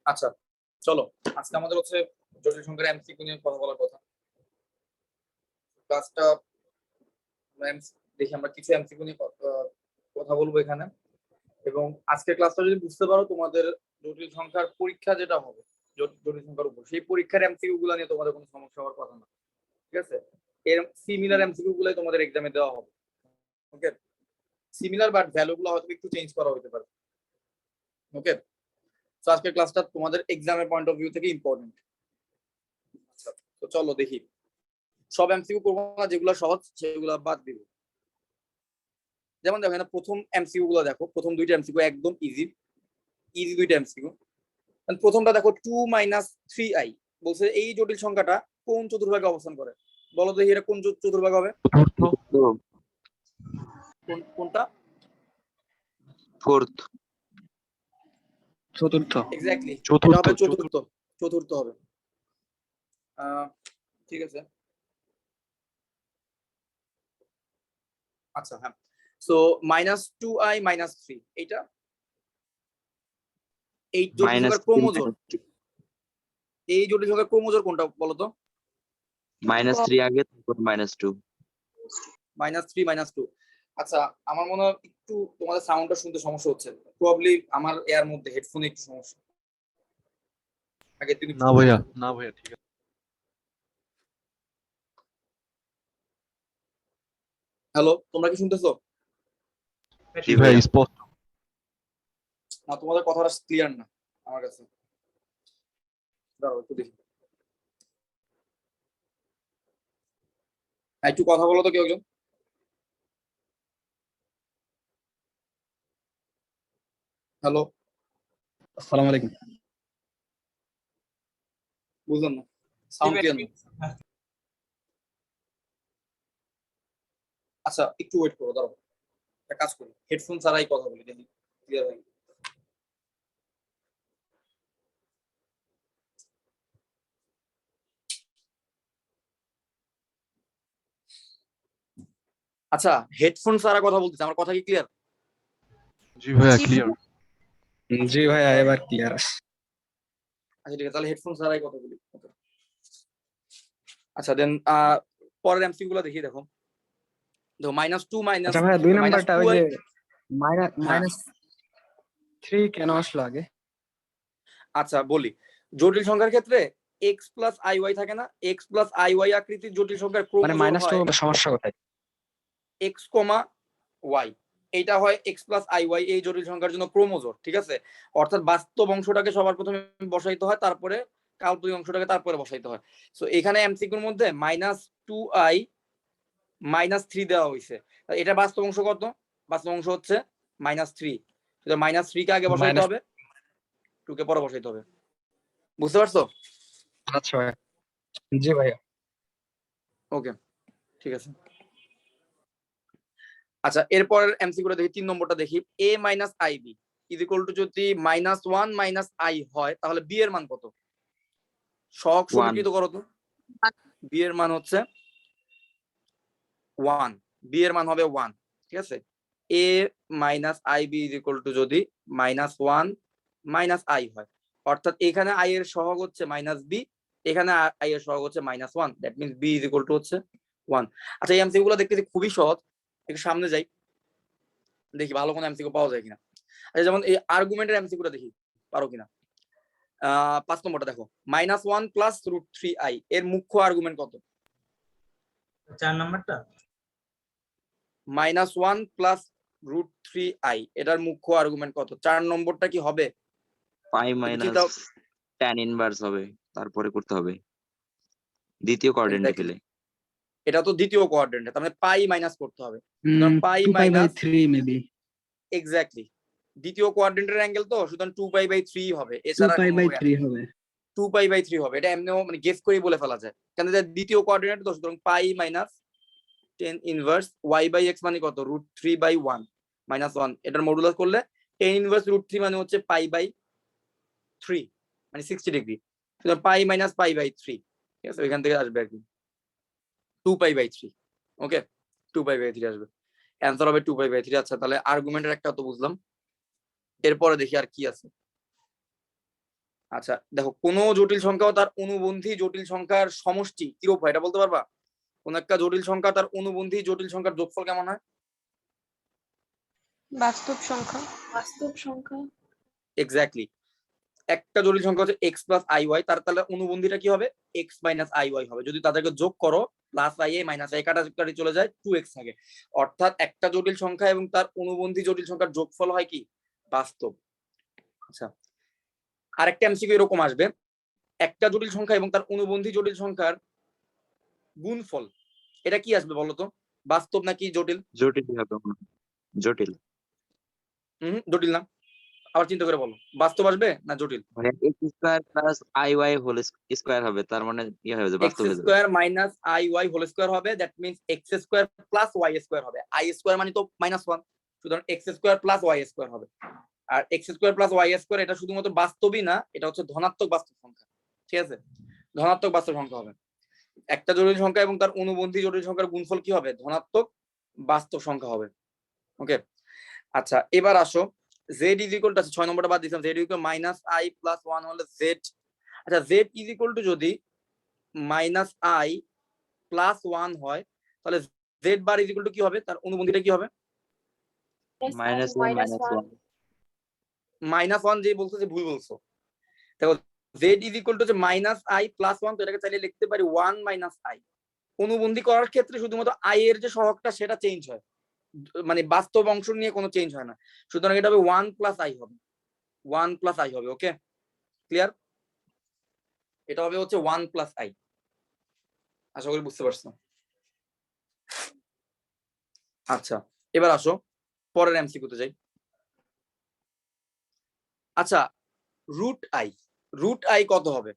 আচ্ছা চলো, আজকে আমাদের হচ্ছে জটিল সংখ্যার এমসিকিউ নিয়ে কথা বলার কথা। ক্লাসটা দেখি আমরা কিছু এমসিকিউ নিয়ে কথা বলবো এখানে। এবং আজকের ক্লাসটা যদি বুঝতে পারো, তোমাদের জটিল সংখ্যার পরীক্ষা যেটা হবে জটিল সংখ্যার উপর, সেই পরীক্ষার এমসিকিউ গুলো নিয়ে তোমাদের কোনো সমস্যা হওয়ার কথা না। ঠিক আছে, এর সিমিলার এমসিকিউ গুলাই তোমাদের এক্সামে দেওয়া হবে। ওকে, সিমিলার বাট ভ্যালু গুলো হয়তো একটু চেঞ্জ করা হতে পারে। ওকে, তো আজকের ক্লাসটা তোমাদের এক্সামের পয়েন্ট অফ ভিউ থেকে ইম্পর্টেন্ট। আচ্ছা, তো চলো দেখি। সব এমসিকিউ করবো না, যেগুলো সহজ সেগুলো বাদ দিব। যেমন দেখো এখানে প্রথম এমসিকিউ গুলো দেখো, প্রথম দুইটা এমসিকিউ একদম ইজি ইজি দুইটা এমসিকিউ। প্রথমটা দেখো 2 - 3i বলছে এই জটিল সংখ্যাটা কোন চতুর্ভাগে অবস্থান করে। বলো দেখি এটা কোন চতুর্ভাগ হবে? কোনটা? ফোর্থ, চতুর্থ। এক্স্যাক্টলি, এটা হবে চতুর্থ। চতুর্থ হবে। ঠিক আছে, আচ্ছা হ্যাঁ। সো -2i - 3 এইটা এই জটিল সংখ্যার ক্রোমোজোর, এই জটিল সংখ্যার ক্রোমোজোর কোনটা বলো তো? -3 আগে, তারপর -2। -3 - 2। আচ্ছা, আমার মনে হয় একটু তোমাদের সাউন্ডটা শুনতে সমস্যা হচ্ছে, প্রবাবলি আমার এর মধ্যে হেডফোনে একটু সমস্যা। আগে তুমি না ভাইয়া, না ভাইয়া, ঠিক আছে। হ্যালো, তোমরা কি শুনতেছো? জি ভাই, স্পষ্ট। না, তোমাদের কথাটা ক্লিয়ার না আমার কাছে। দাঁড়াও একটু দেখি। একটু কথা বলো তো কেউ একজন। হ্যালো, আসসালামু আলাইকুম। বুঝলাম না, সাউন্ড ক্লিয়ার না। আচ্ছা একটু ওয়েট করো, দাঁড়াও একটা কাজ করি, হেডফোন ছাড়াই কথা বলি, দেখি ক্লিয়ার হয়। আচ্ছা, হেডফোন ছাড়া কথা বলতেছি, আমার কথা কি ক্লিয়ার? জি ভাইয়া, ক্লিয়ার। জি ভাইয়া, এবার ক্লিয়ার। আচ্ছা ঠিক আছে, তাহলে হেডফোন ছাড়াই কথা বলি। আচ্ছা দেন পরের এমসিকিউ গুলো দেখি। দেখো -2 আচ্ছা ভাইয়া, 2 নাম্বারটা ওই যে হ্যাঁ। -3 কেন আসলো আগে? আচ্ছা বলি, জটিল সংখ্যার ক্ষেত্রে x + iy থাকে না, x + iy আকৃতির জটিল সংখ্যার মানে ক্রোমোজোর হয় -2 সমস্যা কোথায়? x, y। এইটা হয় x + iy এই জটিল সংখ্যার জন্য ক্রোমোজোর। ঠিক আছে, অর্থাৎ বাস্তব অংশটাকে সবার প্রথমে বসাইতে হয়, তারপরে কাল্পনিক অংশটাকে তারপরে বসাইতে হয়। সো এখানে এমসিকিউর মধ্যে -2i - 3 দেওয়া হয়েছে। এটা বাস্তব অংশ কত? বাস্তব অংশ হচ্ছে -3। -3 কে আগে বসাইতে হবে, 2 কে পরে বসাইতে হবে। বুঝতে পারছো? আচ্ছা ভাইয়া। জি ভাইয়া। ওকে, ঠিক আছে। আচ্ছা, এরপর এমসিকিউটা দেখি, 3 নম্বরটা দেখি। a - ib = যদি -1 - i হয়, তাহলে b এর মান কত? সহগ সমীকৃত করো তো। b এর মান হচ্ছে 1, b এর মান হবে 1। ঠিক আছে, a - ib = যদি -1 - i হয়, অর্থাৎ এখানে i এর সহগ হচ্ছে -b, এখানে i এর সহগ হচ্ছে -1, দ্যাট মিন্স b হচ্ছে 1। আচ্ছা, এই এমসিকিউ গুলো দেখতে খুবই সহজ। একটু সামনে যাই, দেখি ভালো কোনো এমসিকিউ পাওয়া যায় কিনা। আচ্ছা, যেমন এই আর্গুমেন্টের এমসিকিউটা দেখি পারো কিনা। 5 নম্বরটা দেখো, -1 + √3i এর মুখ্য আর্গুমেন্ট কত? 4 নাম্বারটা। -1 + √3i এটার মুখ্য আর্গুমেন্ট কত? 4 নম্বরটা কি হবে? পাই - tan ইনভার্স হবে, তারপরে করতে হবে দ্বিতীয় কোঅর্ডিনেটে পেলে। এটা তো দ্বিতীয় কোয়াড্রেন্টে, তার মানে পাই মাইনাস করতে হবে। পাই 2π/3 মেবি। এক্স্যাক্টলি, দ্বিতীয় কোয়াড্রেন্টের অ্যাঙ্গেল তো, সুতরাং 2π/3 হবে, এছাড়া 2π/3 হবে। 2π/3 হবে। এটা এমনিও মানে গেস করেই বলে ফেলা যায়, কারণ এটা দ্বিতীয় কোয়াড্রেন্ট তো, সুতরাং পাই - tan ইনভার্স y/x মানে কত? √3/1 -1, এটার মডুলাস করলে tan ইনভার্স √3 মানে হচ্ছে π/3, মানে 60 ডিগ্রি। সুতরাং পাই - π/3, ঠিক আছে, এখান থেকে আসবে আর কি 2π/3। ওকে, 2π/3 আসবে, অ্যান্সার হবে 2π/3। আচ্ছা, তাহলে আর্গুমেন্টের একটা তো বুঝলাম। এরপরে দেখি আর কি আছে। আচ্ছা দেখো, কোন জটিল সংখ্যা ও তার অনুবন্ধী জটিল সংখ্যার সমষ্টি কিরূপ হয় এটা বলতে পারবা? কোন একটা জটিল সংখ্যা তার অনুবন্ধী জটিল সংখ্যার যোগফল কেমন হয়? বাস্তব সংখ্যা। এক্স্যাক্টলি। একটা জটিল সংখ্যা হচ্ছে এক্স প্লাস আই ওয়াই, তাহলে অনুবন্ধীটা কি হবে? এক্স মাইনাস আই ওয়াই হবে। যদি তাদেরকে যোগ করো plus I A minus I কাটাকাটি চলে যায়, 2x থাকে। অর্থাৎ একটা জটিল সংখ্যা এবং তার অনুবন্ধী জটিল সংখ্যার যোগফল হয় কি? বাস্তব। আচ্ছা, আরেকটা এমসিকিউ এরকম আসবে, একটা জটিল সংখ্যা এবং তার অনুবন্ধী জটিল সংখ্যার গুণফল, এটা কি আসবে বলতো? বাস্তব নাকি জটিল? জটিল হবে মনে হয়। জটিল জটিল না, আবার চিন্তা করে বলো, বাস্তব আসবে না জটিল? মানে x square plus i y whole square হবে, তার মানে ইয়ে হয়ে যাবে, এক্স বাস্তব হয়ে যাবে। Square minus i y whole square হবে, that means x square plus y square হবে। আই স্কোয়ার মানে তো -1, সুতরাং x square plus y square হবে। আর x square plus y square এটা শুধুমাত্র বাস্তবই না, এটা হচ্ছে ধনাত্মক বাস্তব সংখ্যা। ঠিক আছে, ধনাত্মক বাস্তব সংখ্যা হবে। একটা জটিল সংখ্যা এবং তার অনুবন্ধী জটিল সংখ্যার গুণফল কি হবে? ধনাত্মক বাস্তব সংখ্যা হবে। ওকে, আচ্ছা এবার আসো, জেড ইজ ইকুয়াল টু, 6 নম্বরটা বাদ দিলাম, Z equal minus I plus 1 হলে জেড, আচ্ছা জেড ইজ ইকুয়াল টু যদি মাইনাস আই প্লাস 1 হয়, তাহলে z bar is equal to কি হবে? তার অনুবন্ধীটা কি হবে? Minus one. -1 যে বলছো যে ভুল বলছো। দেখো Z is equal two minus I plus 1, তো এটাকে চাইলে লিখতে পারি 1 মাইনাস আই। অনুবন্ধী করার ক্ষেত্রে শুধুমাত্র আই এর যে সহগটা সেটা চেঞ্জ হয়, মানে বাস্তব অংশ নিয়ে কোনো চেঞ্জ হয় না। সুতরাং এটা হবে 1 প্লাস আই হবে, 1 প্লাস আই হবে। Okay clear? এটা হবে হচ্ছে 1 প্লাস আই। আশা করি বুঝতে পারছো। আচ্ছা এবার আসো পরের এমসিকিউতে যাই। আচ্ছা রুট আই কত হবে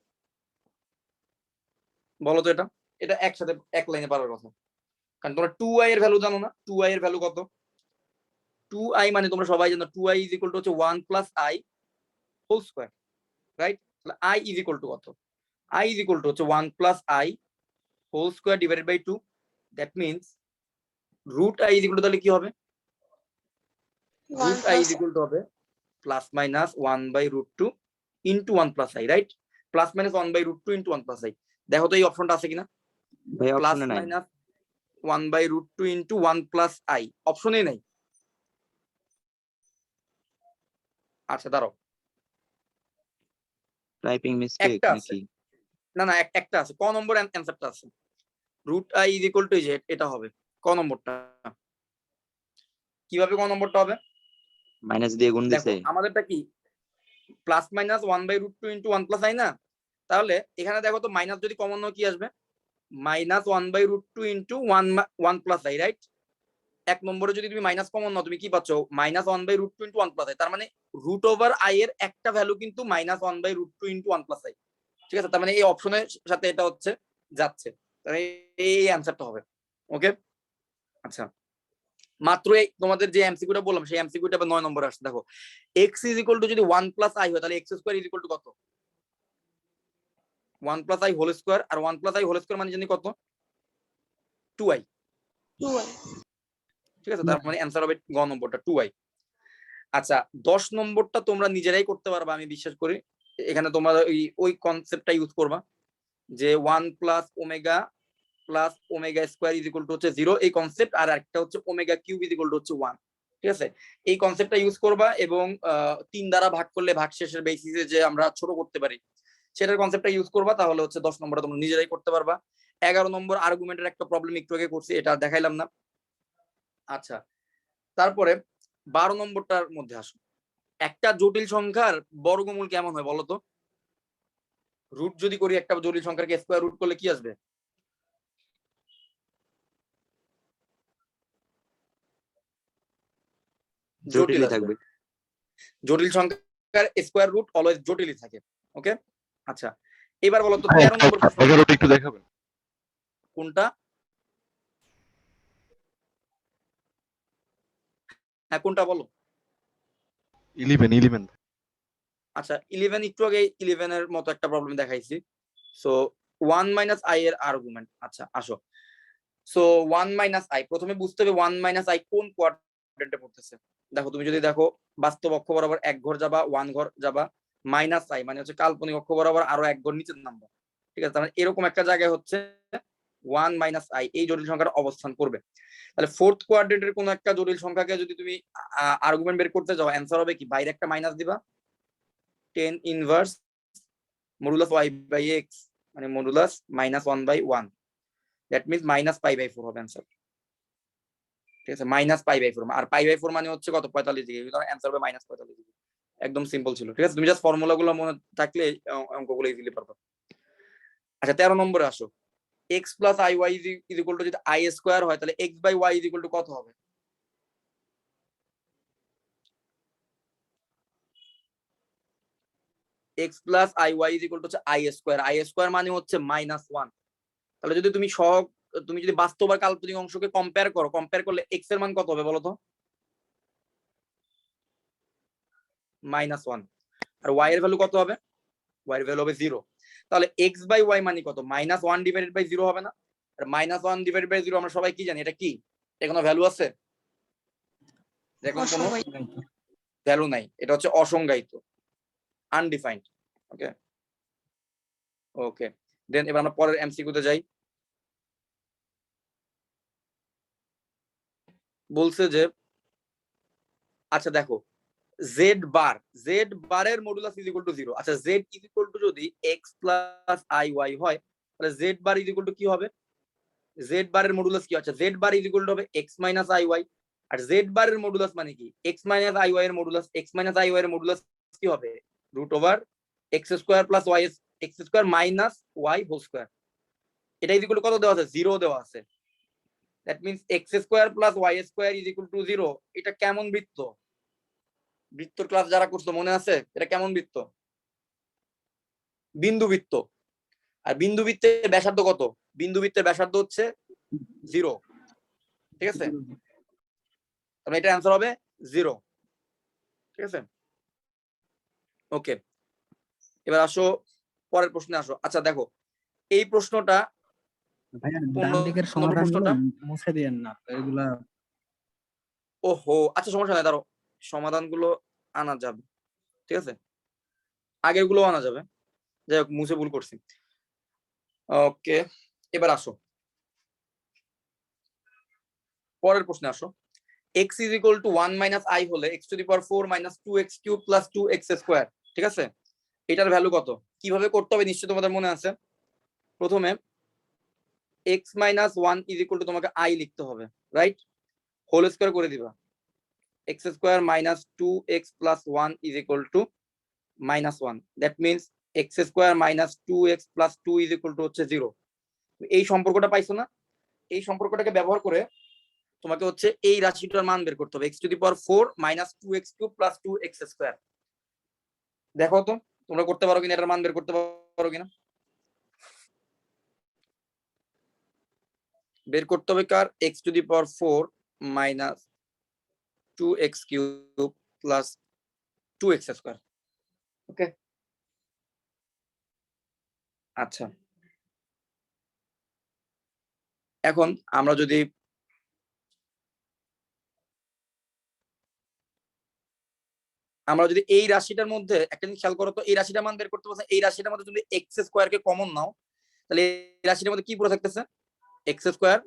বলো তো? এটা একসাথে এক লাইনে পারার কথা, কারণ তোমরা 2i এর ভ্যালু জানো না। 2i এর ভ্যালু কত? 2i মানে তোমরা সবাই জানো 2i ইজ ইকুয়াল টু হচ্ছে 1 plus i whole square, right? তাহলে i ইজ ইকুয়াল টু কত? i ইজ ইকুয়াল টু হচ্ছে 1 plus i whole square divided by 2, that means root i is equal to তাহলে কি হবে? Root i is equal to হবে plus minus 1 by root 2 into 1 plus i, right? Plus minus 1 by root 2 into 1 plus i. দেখো তো এই অপশনটা আছে কিনা? ভাই প্লাস অপশনে নাই। Minus 1 by root 2 into 1 plus i, অপশনেই নাই। আচ্ছা দাঁড়াও, টাইপিং মিস্টেক একটা আছে, নাকি? না না একটা আছে, ক নম্বর অ্যানসারটা আছে। Root i is equal to এটা হবে ক নম্বরটা। কিভাবে ক নম্বরটা হবে? মাইনাস দিয়ে গুণ দেখো দিছে। আমাদেরটা কি plus minus 1 by root 2 into 1 plus i না? তাহলে এখানে দেখো তো মাইনাস যদি কমন নাও কি আসবে? Minus 1 by root 2 into 1 plus i, right? এক নম্বরে যদি তুমি মাইনাস কমন নাও তুমি কি পাচ্ছ? Minus 1 by root 2 into 1 plus i. তার মানে রুট ওভার আই এর একটা ভ্যালু কিন্তু minus 1 by root 2 into 1 plus i. ঠিক আছে, তার মানে এই অপশনের সাথে এটা হচ্ছে যাচ্ছে, তাহলে এই অ্যানসারটা হবে। ওকে আচ্ছা, মাত্র এই তোমাদের যে এমসিকিউটা বললাম সেই এমসিকিউটা 9 নম্বরে আসছে। দেখো x ইজ ইকুয়াল টু যদি 1 প্লাস আই হয় তাহলে x square is equal to কত? 1 প্লাস আই হোল স্কয়ার, আর 1 প্লাস আই হোল স্কয়ার মানে জানি কত? 2i। ঠিক আছে, তার মানে অ্যানসার হবে গ নম্বরটা 2i। আচ্ছা 10 নম্বরটা তোমরা নিজেরাই করতে পারবা আমি বিশ্বাস করি। এখানে তোমরা ওই কনসেপ্টটা ইউজ করবা যে 1 plus omega square is equal to হচ্ছে 0, এই কনসেপ্ট। আর একটা হচ্ছে omega cube is equal to হচ্ছে 1। ঠিক আছে, এই কনসেপ্টটা ইউজ করবা এবং 3 দ্বারা ভাগ করলে ভাগশেষের বেসিসে যে আমরা ছোট করতে পারি সেটার কনসেপ্টটা ইউজ করবা, তাহলে হচ্ছে 10 নম্বরটা তোমরা নিজেরাই করতে পারবা। 11 নম্বর আর্গুমেন্টের একটা প্রবলেম একটু আগে করছি, এটা দেখাইলাম না। আচ্ছা তারপরে 12 নম্বরটার মধ্যে আসো, একটা জটিল সংখ্যার বর্গমূল কেমন হয় বলো তো? রুট যদি করি একটা জটিল সংখ্যাকে স্কয়ার রুট করলে কি আসবে? জটিলই থাকবে। জটিল সংখ্যার স্কয়ার রুট অলওয়েজ জটিলই থাকে। ওকে আচ্ছা এবার বলো তো 13 নম্বর প্রশ্ন। 11টা একটু দেখাবেন। কোনটা? হ্যাঁ কোনটা বলো? 11 আচ্ছা 11 একটু আগে 11 এর মতো একটা প্রবলেম দেখাইছি। সো 1 মাইনাস আই এর আর্গুমেন্ট। আচ্ছা আসো, সো 1 মাইনাস আই, প্রথমে বুঝতে হবে 1 মাইনাস আই কোন কোয়াড্রেন্টে পড়তেছে। দেখো তুমি যদি দেখো বাস্তব অক্ষ বরাবর 1 ঘর যাবা, 1 ঘর যাবা, মাইনাস আই মানে হচ্ছে কাল্পনিক অক্ষ বরাবর আরো এক ঘর নিচের নাম্বার, ঠিক আছে? তাহলে এরকম একটা জায়গায় হচ্ছে 1 মাইনাস আই এই জটিল সংখ্যার অবস্থান করবে। তাহলে ফোর্থ কোয়াড্রেন্টের কোন একটা জটিল সংখ্যাকে যদি তুমি আর্গুমেন্ট বের করতে যাও, অ্যান্সার হবে কি? বাইরে একটা মাইনাস দিবা, 10 inverse modulus y by x মানে মডুলাস -1/1, দ্যাট মিন্স -π/4 হবে অ্যান্সার, ঠিক আছে? -π/4, আর π/4 মানে হচ্ছে কত? 45 ডিগ্রি, সুতরাং অ্যান্সার হবে -45 ডিগ্রি। একদম সিম্পল ছিল, ঠিক আছে? তুমি জাস্ট ফর্মুলা গুলো মনে থাকলে অঙ্কগুলো ইজিলি পারবে। আচ্ছা 13 নম্বরে আসো। x plus i y is equal to যদি আই স্কোয়ার হয় তাহলে x by y is equal to কত হবে? x plus i y is equal to হচ্ছে আই স্কোয়ার, আই স্কোয়ার মানে হচ্ছে -1। তাহলে যদি তুমি তুমি যদি বাস্তব আর কাল্পনিক অংশকে কম্পেয়ার করো, কম্পেয়ার করলে x এর মান কত হবে বলো তো? -1। আর y এর ভ্যালু কত হবে? y এর ভ্যালু হবে 0। তাহলে x বাই y মানে কত? -1 ডিভাইডেড বাই 0 হবে না? আর -1 ডিভাইডেড বাই 0 আমরা সবাই কি জানি? এটা কি? এর কোনো ভ্যালু আছে? দেখুন কোনো ভ্যালু নাই, এটা হচ্ছে অসংজ্ঞায়িত, আনডিফাইন্ড। ওকে ওকে, দেন এবার আমরা পরের এমসিকিউ তে যাই। বলছে যে আচ্ছা দেখো জেড বারের মডুলাস ইজ ইকুয়াল টু 0। আচ্ছা জেড ইজ ইকুয়াল টু যদি x প্লাস আই ওয়াই হয় তাহলে z bar is equal to কি হবে? জেড বারের মডুলাস কি? আচ্ছা z bar is equal to হবে x মাইনাস আই ওয়াই। আর জেড বারের মডুলাস মানে কি? x মাইনাস আই ওয়াই এর modulus, x minus i y এর মডুলাস কি হবে? Root over x square plus y x square minus y whole square. এটা ইজ ইকুয়াল টু কত দেওয়া আছে? 0 দেওয়া আছে। That means x square plus y square is equal to 0। এটা কেমন বৃত্ত? বৃত্তর ক্লাস যারা করছো মনে আছে? এটা কেমন বৃত্ত? বিন্দু বৃত্ত। আর বিন্দু বৃত্তের ব্যাসার্ধ কত? বিন্দু বৃত্তের ব্যাসার্ধ হচ্ছে 0, ঠিক আছে? তাহলে এটা অ্যান্সার হবে 0, ঠিক আছে? ওকে, এবার আসো পরের প্রশ্নে আসো। আচ্ছা দেখো এই প্রশ্নটা ভাইয়া ডান দিকের সমাধানগুলো মুছে দিয়েন না এগুলা। ওহো আচ্ছা সমস্যা নাই, দাঁড়ো সমাধানগুলো আনা যাবে, ঠিক আছে? আগের গুলো আনা যাবে, যাই হোক মুছে ভুল করছি। ওকে এবার আসো পরের প্রশ্নে আসো। x is equal to 1 minus I হলে x to the power 4 minus 2x cube plus 2x square, ঠিক আছে? এটার ভ্যালু কত? কিভাবে করতে হবে নিশ্চয়ই তোমাদের মনে আছে। প্রথমে x minus 1 is equal two তোমাকে i লিখতে হবে, রাইট? হোল স্কোয়ার করে দিবা, x square minus 2x plus 1 is equal to -1, that means x square minus 2x plus 2 is equal to হচ্ছে 0। এই সম্পর্কটা পাইছো না? এই সম্পর্কটাকে ব্যবহার করে তোমাকে হচ্ছে এই রাশিটার মান বের করতে হবে, x to the power 4 minus 2x cube plus 2x square. দেখো তো তোমরা করতে পারো কিনা, এটার মান বের করতে পারো কিনা? বের করতে হবে কার? x to the power 4 minus 2x cube plus 2x square. Okay আচ্ছা এখন আমরা যদি এই রাশিটার মধ্যে একটা জিনিস খেয়াল করো তো, এই রাশিটার মান বের করতে বলছে, এই রাশিটার মধ্যে তুমি এক্স স্কোয়ার কে কমন নাও তাহলে এই রাশিটার মধ্যে কি পড়ে থাকতেছে? X square.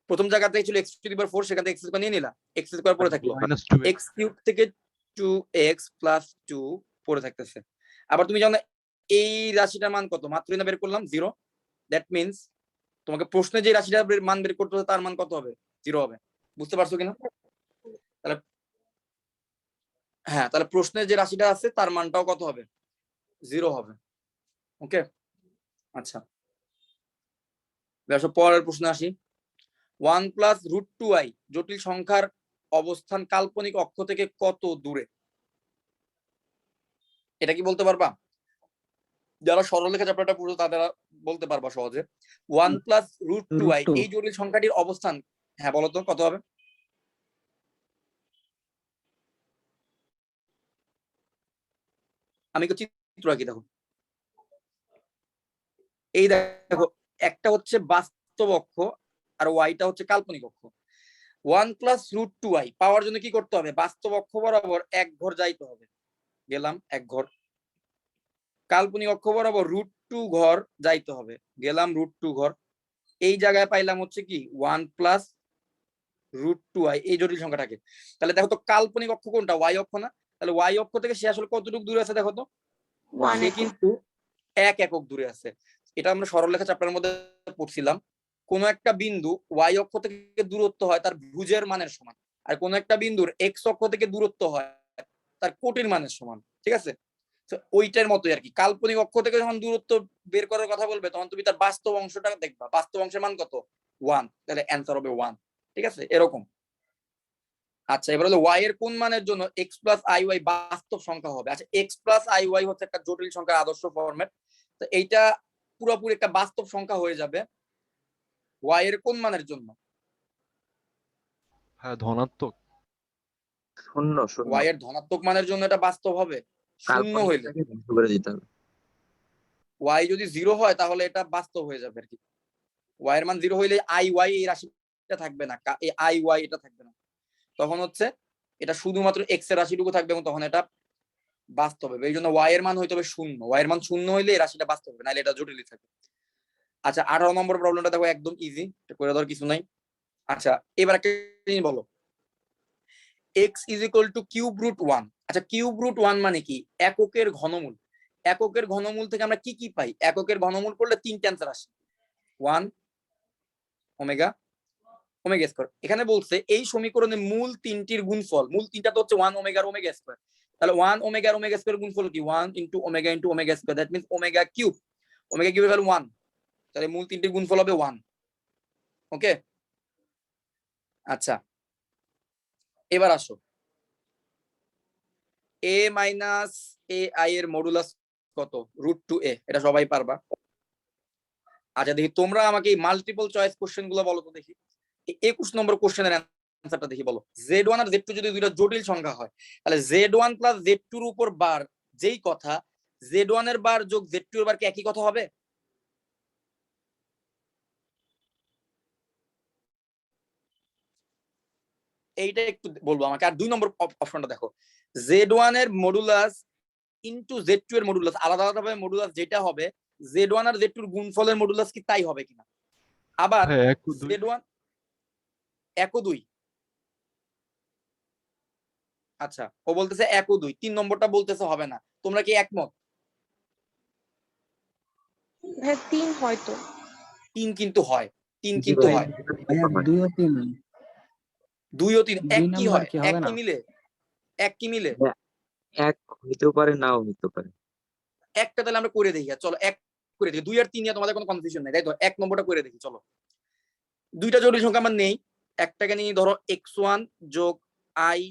প্রথম জায়গাতে ছিল এক্স টু দি পাওয়ার 4, সেখান থেকে এক্স স্কোয়ার নিয়ে নিলা, এক্স স্কোয়ার পড়ে থাকলো, এক্স কিউব থেকে 2x প্লাস 2 পড়ে থাকতেছে। আবার তুমি জানো এই রাশিটার মান কত? মাত্রই না বের করলাম 0। দ্যাট মিন্স তোমাকে প্রশ্নে যে রাশিটার মান বের করতে হবে তার মান কত হবে? 0 হবে। বুঝতে পারছো কিনা? তাহলে হ্যাঁ, তাহলে প্রশ্নে যে রাশিটা আছে তার মানটাও কত হবে? 0 হবে। ওকে আচ্ছা পরের প্রশ্নে আসি। 1 প্লাস রুট 2i জটিল সংখ্যার অবস্থান কাল্পনিক অক্ষ থেকে কত দূরে? এটা কি বলতে পারবা? যারা সরলরেখা চ্যাপ্টারটা পুরো তারা বলতে পারবা সহজে। 1 প্লাস রুট 2i এই জটিল সংখ্যাটির অবস্থান, হ্যাঁ বলো তো কত হবে? আমি চিত্র আঁকি, দেখো এই দেখো একটা হচ্ছে বাস্তব অক্ষ আর ওয়াইটা হচ্ছে কাল্পনিক অক্ষ। 1 প্লাস রুট 2i পাওয়ার জন্য কি করতে হবে? বাস্তব অক্ষ বরাবর এক ঘর যাইতে হবে, গেলাম এক ঘর, কাল্পনিক অক্ষ বরাবর √2 ঘর যাইতে হবে, গেলাম √2 ঘর, এই জায়গায় পাইলাম হচ্ছে কি 1 প্লাস √2i, এই জটিল সংখ্যাটাকে। তাহলে দেখো তো কাল্পনিক অক্ষ কোনটা, ওয়াই অক্ষ না? তাহলে ওয়াই অক্ষ থেকে সে আসলে কতটুকু দূরে আছে দেখো তো, সে কিন্তু 1 একক দূরে আছে। এটা আমরা সরলরেখা চ্যাপ্টারের মধ্যে পড়ছিলাম। কোন একটা বিন্দু ওয়াই অক্ষ থেকে দূরত্ব হয় তার ভুজের মানের সমান, আর কোন একটা বিন্দুর এক্স অক্ষ থেকে দূরত্ব হয় তার কোটির মানের সমান, ঠিক আছে? ওইটার মতোই আর কি। কাল্পনিক অক্ষ থেকে যখন দূরত্ব বের করার কথা বলবে তখন তুমি তার বাস্তব অংশটা দেখবা, বাস্তব অংশের মান কত, 1, তাহলে অ্যান্সার হবে 1, ঠিক আছে? এরকম। আচ্ছা, এবার হলো y এর কোন মানের জন্য x প্লাস আই ওয়াই বাস্তব সংখ্যা হবে। আচ্ছা, x প্লাস আই ওয়াই হচ্ছে একটা জটিল সংখ্যার আদর্শ ফরম্যাট, তো এইটা পুরোপুরি একটা বাস্তব সংখ্যা হয়ে যাবে y এর কোন মানের জন্য, হ্যাঁ ধনাত্মক। শূন্য শূন্য y এর ধনাত্মক মানের জন্য এটা বাস্তব হবে। শূন্য হইলে, কাল্পনিকটাকে ধ্বংস করে দিতে হবে। y যদি 0 হয় তাহলে এটা বাস্তব হয়ে যাবে আর কি। y এর মান 0 হইলে আই ওয়াই এই রাশিটা থাকবে না, এই আই ওয়াই এটা থাকবে না, তখন হচ্ছে এটা শুধুমাত্র x এর রাশিটুকু থাকবে এবং তখন এটা বাস্তব হবে। এই জন্য y এর মান হইতে হবে 0, y এর মান 0 হইলে এই রাশিটা বাস্তব হবে, নাহলে এটা জটিলই থাকবে। আচ্ছা, 18 নম্বর প্রবলেমটা দেখো, একদম ইজি, করে দেওয়ার কিছু নাই। আচ্ছা, এবার একটা জিনিস বলো, x is equal to cube root 1। আচ্ছা, কিউব রুট 1 মানে কি? এককের ঘনমূল। এককের ঘনমূল থেকে আমরা কি কি পাই? এককের ঘনমূল করলে 3টা অ্যান্সার আসে, 1 ওমেগা ওমেগা স্কয়ার। এখানে বলছে এই সমীকরণে মূল তিনটির গুণফল, মূল তিনটা তো হচ্ছে 1 ওমেগা ওমেগা স্কয়ার, তাহলে 1 ওমেগা ওমেগা স্কয়ার গুণফল কি 1 into omega square, that means omega cube. Omega কিউবের ভ্যালু 1, তাহলে মূল তিনটির গুণফল হবে 1। ওকে, আচ্ছা এবার আসো, a মাইনাস এ আই এর মডুলাস কত? √2a, এটা সবাই পারবা। আচ্ছা দেখি তোমরা আমাকে এই মাল্টিপল চয়েস কোশ্চেন গুলো বলো তো দেখি। 21 নম্বর কোশ্চেনের অ্যান্সারটা দেখি বলো। Z1 আর Z2 যদি দুইটা জটিল সংখ্যা হয় তাহলে Z1 প্লাস Z2 এর উপর বার যেই কথা, Z1 এর বার যোগ Z2 এর বার কি একই কথা হবে? এইটা একটু বলবো আমাকে। আর 2 নম্বর অপশনটা দেখো, Z1 এর মডুলাস ইনটু Z2 এর মডুলাস, আলাদা আলাদা ভাবে মডুলাস যেটা হবে, Z1 আর Z2 এর গুণফলের মডুলাস কি তাই হবে কিনা? আবার হ্যাঁ 1 ও 2। Z1 1 ও 2, আচ্ছা ও বলতেছে 1 ও 2, 3 নম্বরটা বলতেছে হবে না, তোমরা কি একমত? হ্যাঁ 3 হয়তো। 3 কিন্তু হয়, 3 জি কিন্তু ভাই, হয়। ভাইয়া 2 ও 3, 2 ও 3 2 এক কি নাম্বার হয়? কি এক হবে কি না? মিলে? এক কি মিলে? এক হইতেও পারে, নাও হইতে পারে। একটা তাহলে আমরা করে দেখি, চলো এক করে দেখি। 2 আর 3 নিয়ে তোমাদের কোনো কনফিউশন নেই তাই তো? এক নম্বরটা করে দেখি চলো। দুইটা জটিল সংখ্যা আমার নেই, একটাকে নিয়ে ধরো x1 যোগ i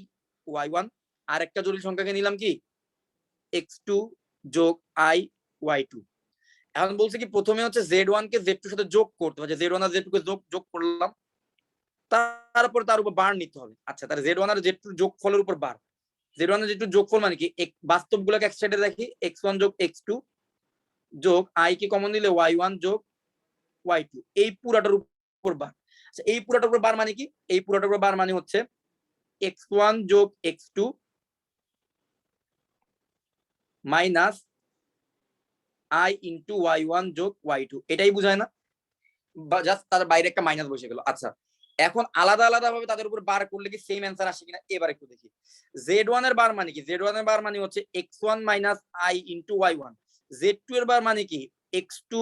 y1, আর একটা জটিল সংখ্যাকে নিলাম কি x2 যোগ i y2। এখন বলছে কি প্রথমে হচ্ছে Z1 কে Z2 এর সাথে যোগ করতে হবে, Z1 আর Z2 কে যোগ করলাম, তারপর তার উপর বার নিতে হবে। আচ্ছা, তাহলে Z1 আর Z2 যোগফলের উপর বার, Z1 আর Z2 যোগফল মানে কি, বাস্তবগুলোকে এক সাইডে রাখি, x1 যোগ x2 যোগ i কে কমন দিলে y1 যোগ y2, এই পুরাটার উপর বার। আচ্ছা, এই পুরাটার উপর বার মানে কি? এই পুরাটার উপর বার মানে হচ্ছে x1 যোগ x2 minus i into y1 যোগ y2, এটাই বুঝায় না? বা জাস্ট তার বাইরে একটা মাইনাস বসে গেল। আচ্ছা, এখন আলাদা আলাদা ভাবে তাদের উপর বার করলে কি সেম অ্যান্সার আসে কিনা এবার একটু দেখি। Z1 এর বার মানে কি? Z1 এর বার মানে হচ্ছে x1 minus i into y1। Z2 এর বার মানে কি? x2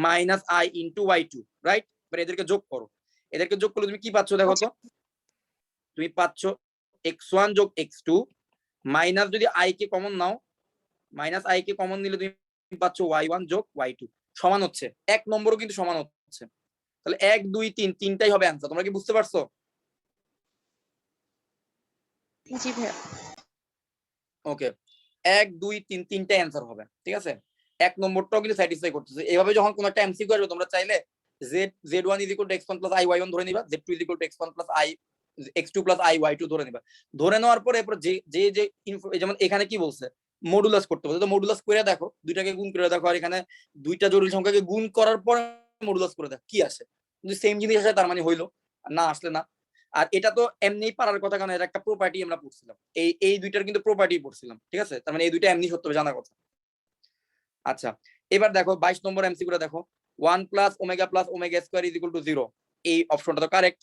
minus i into y2, right? এবার এদেরকে যোগ করো, এদেরকে যোগ করলে তুমি কি পাচ্ছ দেখো তো? তুমি পাচ্ছ x1 যোগ x2 মাইনাস, যদি i K common now, minus i K common নিলে তুমি পাচ্ছ y1 যোগ y2 সমান হচ্ছে 1 নম্বরও কিন্তু সমান হচ্ছে। তাহলে 1 2 3 তিনটাই হবে অ্যান্সার। তোমরা কি বুঝতে পারছো? জি ভাইয়া। ওকে, 1 2 3 তিনটাই অ্যান্সার হবে, ঠিক আছে? 1 নম্বরটাও কিন্তু স্যাটিসফাই করতেছে। এভাবে যখন কোন একটা এমসিকিউ আসবে তোমরা চাইলে z1 is equal two x1 plus i y1 ধরে নিবা, z2 is equal two x1 plus i x2 plus i y2 ধরে নিবা। ধরে নেওয়ার পরে এরপর যে যে যে যেমন এখানে কি বলছে মডুলাস করতে বলছে, তো মডুলাস করে দেখো, দুইটাকে গুণ করে দেখো, আর এখানে দুইটা জটিল সংখ্যাকে গুণ করার পর মডুলাস করে দেখো কি আসে। যদি সেম জিনিস আসে তার মানে হইলো, আর না আসলে না। আর এটা তো এমনিই পারার কথা, কারণ এটা একটা প্রপার্টি আমরা পড়ছিলাম, এই দুইটার কিন্তু প্রপার্টি পড়ছিলাম, ঠিক আছে? তার মানে এই দুইটা এমনি সত্য জানার কথা। আচ্ছা, এবার দেখো 22 নম্বর এমসিকিউটা দেখো, 1 plus omega square is equal to 0, এই অপশনটা তো correct.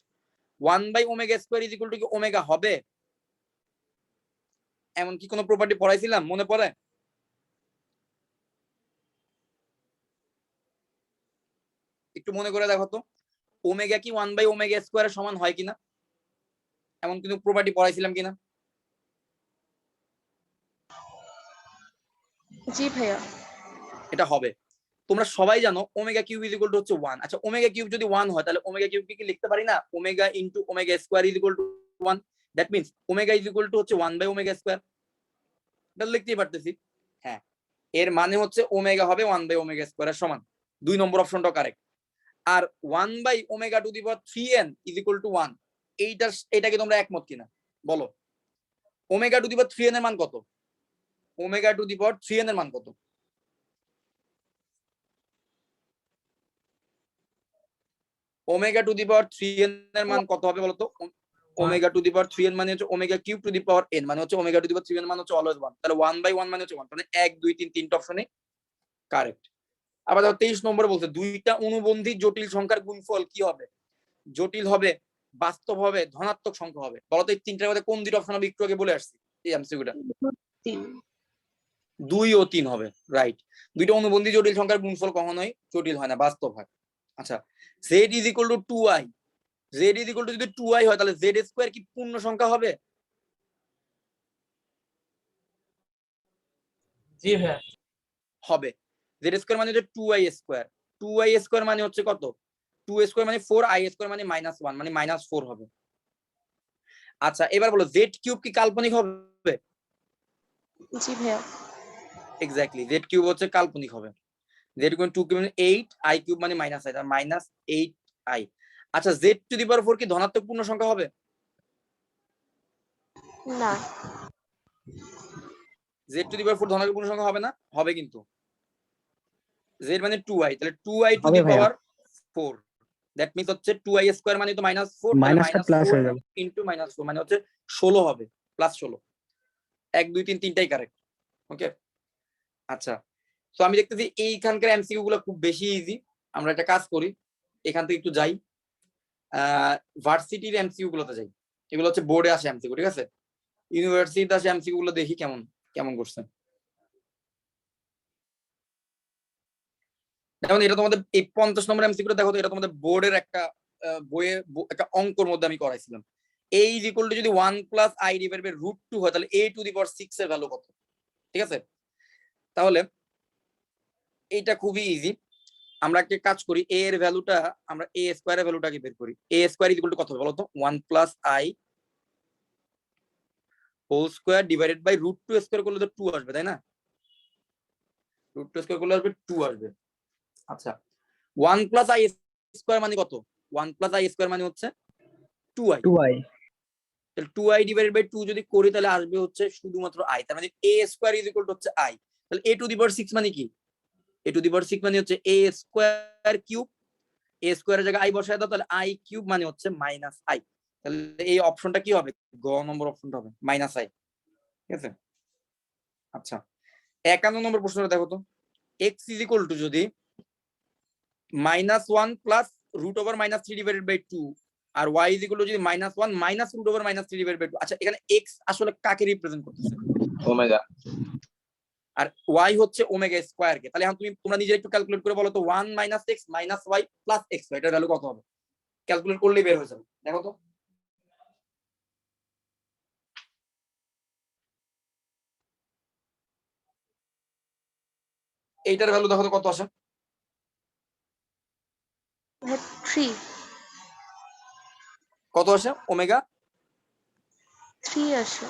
1 by omega square is equal to কি ওমেগা হবে? এমন কি কোনো প্রপার্টি পড়াইছিলাম, মনে পড়ে? একটু মনে করে দেখো তো, ওমেগা কি 1 বাই ওমেগা স্কয়ারের সমান হয় কিনা, এমন কোনো প্রপার্টি পড়াইছিলাম কিনা? জি ভাইয়া। এটা হবে। তোমরা সবাই জানো omega cube is equal to হচ্ছে 1। আচ্ছা, ওমেগা কিউব যদি 1 হয় তাহলে ওমেগা কিউব কি লিখতে পারি না omega into omega square is equal to 1? That means omega is equal to হচ্ছে 1 বাই ওমেগা স্কয়ার, এটা লিখতেই পারতেছি। হ্যাঁ, এর মানে হচ্ছে ওমেগা হবে 1 বাই ওমেগা স্কয়ারের সমান। 2 নম্বর অপশনটা কারেক্ট। আর 1 by omega to the power 3n is equal to 1, এইটাকে তোমরা একমত কিনা বলো? Omega to the power 3n এর মান কত? Omega to the power 3n এর মান কত? Omega to the power 3n এর মান কত হবে বলতো? Omega to the power 3n মানে হচ্ছে omega cube two the power n, মানে হচ্ছে omega to the power 3n মানে হচ্ছে অলওয়েজ 1। তাহলে 1 বাই 1 মানে হচ্ছে 1, মানে 1 2 3 তিনটা অপশনে কারেক্ট। আবার দেখো 23 নম্বরে বলছে দুইটা অনুবন্ধী জটিল সংখ্যার গুণফল কি হবে? জটিল হবে, বাস্তব হবে, ধনাত্মক সংখ্যা হবে। বলতো এই তিনটার মধ্যে কোন দুইটা অপশন আমি একটু আগে বলে আসছি এই এমসিকিউটা? 3। 2 ও 3 হবে, রাইট। দুইটা অনুবন্ধী জটিল সংখ্যার গুণফল কখনোই জটিল হয় না, বাস্তব হয়। আচ্ছা, z is equal two 2i, z is equal to যদি 2i হয় তাহলে z স্কয়ার কি পূর্ণ সংখ্যা হবে? জি ভাইয়া। হবে। z স্কয়ার মানে হচ্ছে 2i স্কয়ার, 2i স্কয়ার মানে হচ্ছে কত? 2 স্কয়ার মানে 4, i স্কয়ার মানে -1 মানে -4 হবে। আচ্ছা, এবার বলো z কিউব কি কাল্পনিক হবে? জি ভাইয়া। এক্স্যাক্টলি, z কিউব হচ্ছে কাল্পনিক হবে। z ইকুয়াল 2 কিউব মানে 8, i কিউব মানে -i, তার -8i। আচ্ছা, z টু দি পাওয়ার 4 কি ধনাত্মক পূর্ণ সংখ্যা হবে? না। z টু দি পাওয়ার 4 ধনাত্মক পূর্ণ সংখ্যা হবে না? হবে কিন্তু। z মানে 2i, তাহলে 2i টু হবে দি ভাইয়া। পাওয়ার 4, দ্যাট মিন্স হচ্ছে 2i স্কয়ার মানে তো -4, তাহলে মাইনাসটা প্লাস হয়ে যাবে। -4 ইনটু -4 মানে হচ্ছে 16 হবে, +16। 1 2 3 তিনটাই কারেক্ট। ওকে, আচ্ছা। তো আমি দেখতেছি এইখানকার এমসিকিউ গুলো খুব বেশি ইজি। আমরা একটা কাজ করি, এখান থেকে একটু যাই, ভার্সিটির এমসিকিউ গুলোতে যাই। এগুলো হচ্ছে বোর্ডে আসে এমসিকিউ, ঠিক আছে? ইউনিভার্সিটিতে আসে এমসিকিউ গুলো দেখি কেমন কেমন করছে। যেমন এটা তোমাদের এই 50 নম্বর এমসিকিউটা দেখো তো, এটা তোমাদের বোর্ডের একটা বইয়ে একটা অঙ্কর মধ্যে আমি করাইছিলাম। a ইজ ইকুয়াল টু যদি 1 প্লাস i ডিভাইডেড বাই √2 হয় তাহলে a টু দি পাওয়ার 6 এর ভ্যালু কত? ঠিক আছে, তাহলে এটা খুবই ইজি। আমরা একটা কাজ করি, a এর ভ্যালুটা আমরা a স্কয়ারের ভ্যালুটাকে বের করি। a square is equal to কত হবে বলো তো? 1 plus i whole square divided by √2 square করলে তো 2 আসবে, তাই না? √2 স্কয়ার করলে আসবে 2 আসবে। আচ্ছা, 1 প্লাস i স্কয়ার মানে কত? 1 প্লাস i স্কয়ার মানে হচ্ছে 2i। 2i। তাহলে 2i ডিভাইডেড বাই 2 যদি করি তাহলে আসবে হচ্ছে শুধুমাত্র i, তার মানে a square is equal to হচ্ছে i। তাহলে a টু দি পাওয়ার 6 মানে কি? a টু দি পাওয়ার 6 মানে হচ্ছে a স্কয়ার কিউব, a স্কয়ারের জায়গায় i বসায় দাও, তাহলে i কিউব মানে হচ্ছে -i। তাহলে এই অপশনটা কি হবে? গ নম্বর অপশনটা হবে -i, ঠিক আছে? আচ্ছা, 51 নম্বর প্রশ্নটা দেখো তো, x ইজ ইকুয়াল টু যদি -1 প্লাস √3 ডিভাইডেড বাই 2 আর y ইজ ইকুয়াল টু যদি -1 মাইনাস √3 ডিভাইডেড বাই 2। আচ্ছা, এখানে x আসলে কাকে রিপ্রেজেন্ট করতেছে? ওমেগা। আর y হচ্ছে ওমেগা স্কয়ার কে। তাহলে এখন তোমরা নিজে একটু ক্যালকুলেট করে বলো তো 1 - x - y + x, এটার ভ্যালু কত হবে? ক্যালকুলেট করলেই বের হয়ে যাবে, দেখো তো। এইটার ভ্যালু দেখো তো কত আসে? 3। কত আসে? ওমেগা 3 আসে।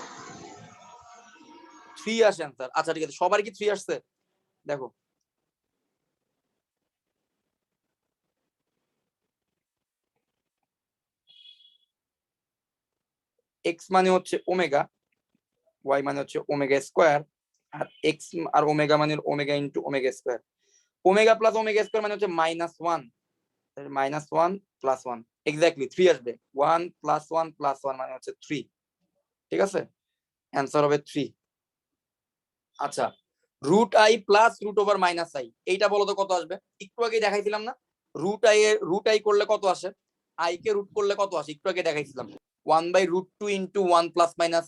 3 আসে অ্যানসার। আচ্ছা, ঠিক আছে, সবার কি 3 আসছে? দেখো, x মানে হচ্ছে ওমেগা, y মানে হচ্ছে ওমেগা স্কয়ার, আর x আর ওমেগা মানে omega into omega square. Omega plus omega square মানে হচ্ছে -1, -1 প্লাস 1, এক্স্যাক্টলি 3 আসবে। 1 + 1 + 1 মানে হচ্ছে 3, ঠিক আছে? অ্যান্সার হবে 3। আচ্ছা, root i plus root over minus i, এইটা বলো তো কত আসবে? একটু আগে দেখাইছিলাম না, রুট আই করলে কত আসে, আই কে রুট করলে কত আসে, একটু আগে দেখাইছিলাম 1/√2 into 1 plus minus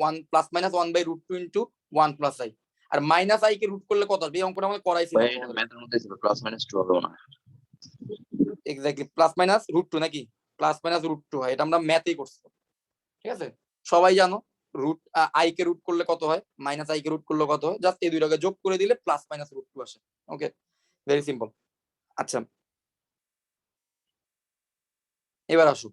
1 plus minus 1/√2 into 1 plus i. আর মাইনাস আই কে রুট করলে কত আসবে? এই অঙ্কটা আমাদের করাইছিলাম ভাই এটা ম্যাথের মধ্যে ছিল, প্লাস মাইনাস 2 হবে না। এক্স্যাক্টলি, প্লাস মাইনাস √2 নাকি, প্লাস মাইনাস √2 হয়, এটা আমরা ম্যাথেই করছি, ঠিক আছে? সবাই জানো রুট আই কে রুট করলে কত হয়, মাইনাস আই কে রুট করলে কত হয়, জাস্ট এই দুইটাকে যোগ করে দিলে প্লাস মাইনাস √2 আসে। ওকে, ভেরি সিম্পল। আচ্ছা, এবার আসো,